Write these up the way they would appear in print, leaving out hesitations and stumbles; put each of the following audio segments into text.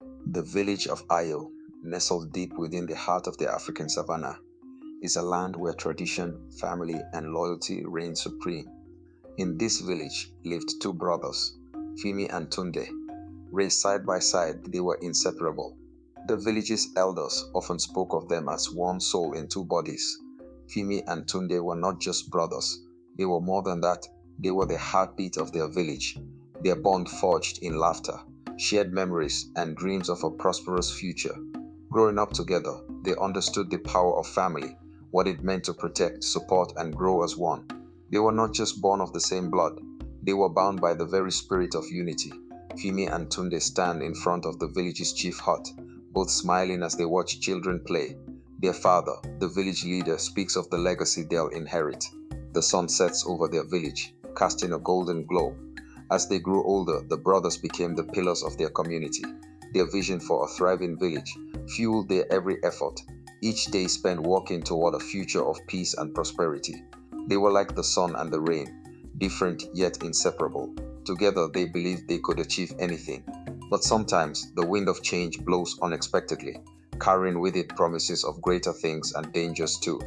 The village of Ayo, nestled deep within the heart of the African savannah, is a land where tradition, family, and loyalty reign supreme. In this village lived two brothers, Fimi and Tunde. Raised side by side, they were inseparable. The village's elders often spoke of them as one soul in two bodies. Fimi and Tunde were not just brothers, they were more than that. They were the heartbeat of their village, their bond forged in laughter, shared memories, and dreams of a prosperous future. Growing up together, they understood the power of family, what it meant to protect, support, and grow as one. They were not just born of the same blood, they were bound by the very spirit of unity. Fimi and Tunde stand in front of the village's chief hut, both smiling as they watch children play. Their father, the village leader, speaks of the legacy they'll inherit. The sun sets over their village, casting a golden glow. As they grew older, the brothers became the pillars of their community. Their vision for a thriving village fueled their every effort, each day spent working toward a future of peace and prosperity. They were like the sun and the rain, different yet inseparable. Together, they believed they could achieve anything. But sometimes, the wind of change blows unexpectedly, carrying with it promises of greater things and dangers too.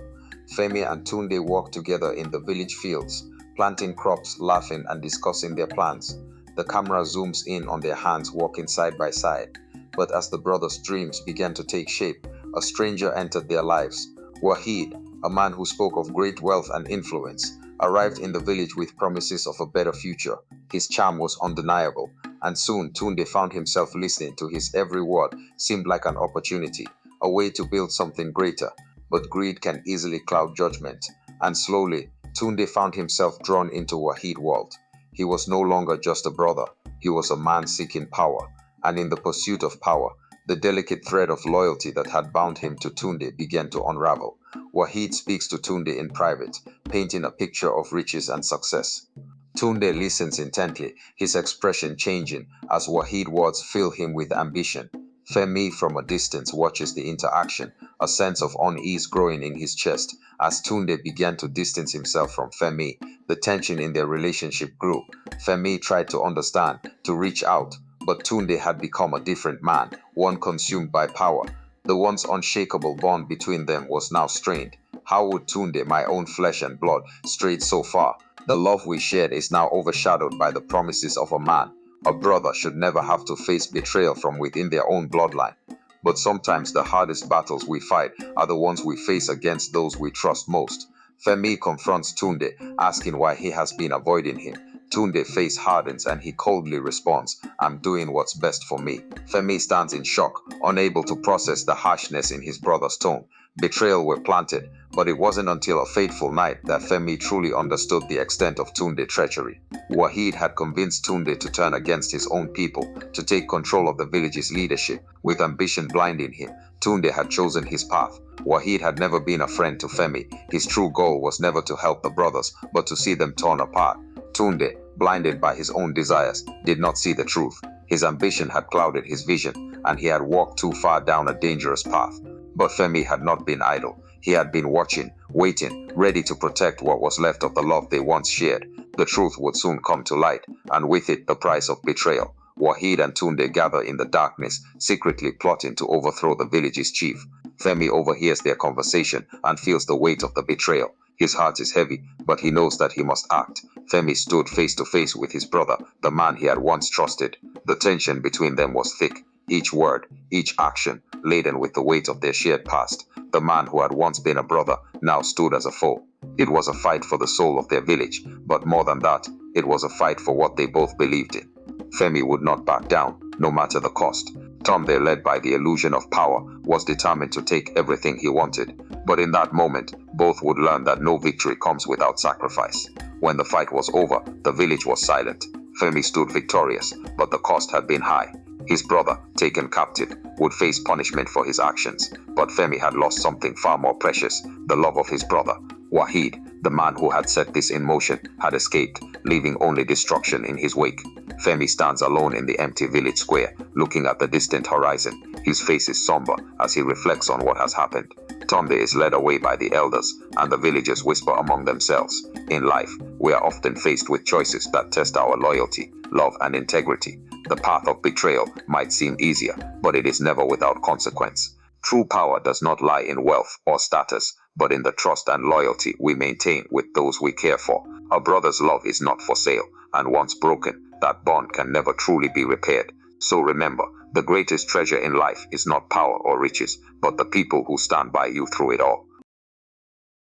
Femi and Tunde walked together in the village fields, planting crops, laughing, and discussing their plans. The camera zooms in on their hands walking side by side. But as the brothers' dreams began to take shape, a stranger entered their lives. Wahid, a man who spoke of great wealth and influence, arrived in the village with promises of a better future. His charm was undeniable, and soon Tunde found himself listening to his every word seemed like an opportunity, a way to build something greater. But greed can easily cloud judgment, and slowly Tunde found himself drawn into Wahid's world. He was no longer just a brother, he was a man seeking power, and in the pursuit of power, the delicate thread of loyalty that had bound him to Tunde began to unravel. Wahid speaks to Tunde in private, painting a picture of riches and success. Tunde listens intently, his expression changing as Wahid's words fill him with ambition. Femi from a distance watches the interaction, a sense of unease growing in his chest. As Tunde began to distance himself from Femi, the tension in their relationship grew. Femi tried to understand, to reach out, but Tunde had become a different man, one consumed by power. The once unshakable bond between them was now strained. How would Tunde, my own flesh and blood, stray so far? The love we shared is now overshadowed by the promises of a man. A brother should never have to face betrayal from within their own bloodline. But sometimes the hardest battles we fight are the ones we face against those we trust most. Femi confronts Tunde, asking why he has been avoiding him. Tunde's face hardens and he coldly responds, "I'm doing what's best for me." Femi stands in shock, unable to process the harshness in his brother's tone. Betrayal were planted, but it wasn't until a fateful night that Femi truly understood the extent of Tunde's treachery. Wahid had convinced Tunde to turn against his own people, to take control of the village's leadership, with ambition blinding him. Tunde had chosen his path. Wahid had never been a friend to Femi. His true goal was never to help the brothers, but to see them torn apart. Tunde, blinded by his own desires, did not see the truth. His ambition had clouded his vision, and he had walked too far down a dangerous path. But Femi had not been idle. He had been watching, waiting, ready to protect what was left of the love they once shared. The truth would soon come to light, and with it the price of betrayal. Wahid and Tunde gather in the darkness, secretly plotting to overthrow the village's chief. Femi overhears their conversation and feels the weight of the betrayal. His heart is heavy, but he knows that he must act. Femi stood face to face with his brother, the man he had once trusted. The tension between them was thick, each word, each action, laden with the weight of their shared past. The man who had once been a brother now stood as a foe. It was a fight for the soul of their village, but more than that, it was a fight for what they both believed in. Femi would not back down, no matter the cost. Tom, there led by the illusion of power, was determined to take everything he wanted. But in that moment, both would learn that no victory comes without sacrifice. When the fight was over, the village was silent. Femi stood victorious, but the cost had been high. His brother, taken captive, would face punishment for his actions. But Femi had lost something far more precious, the love of his brother. Wahid, the man who had set this in motion, had escaped, leaving only destruction in his wake. Femi stands alone in the empty village square, looking at the distant horizon. His face is somber as he reflects on what has happened. Tunde is led away by the elders, and the villagers whisper among themselves. In life, we are often faced with choices that test our loyalty, love, and integrity. The path of betrayal might seem easier, but it is never without consequence. True power does not lie in wealth or status, but in the trust and loyalty we maintain with those we care for. A brother's love is not for sale, and once broken, that bond can never truly be repaired. So remember, the greatest treasure in life is not power or riches, but the people who stand by you through it all.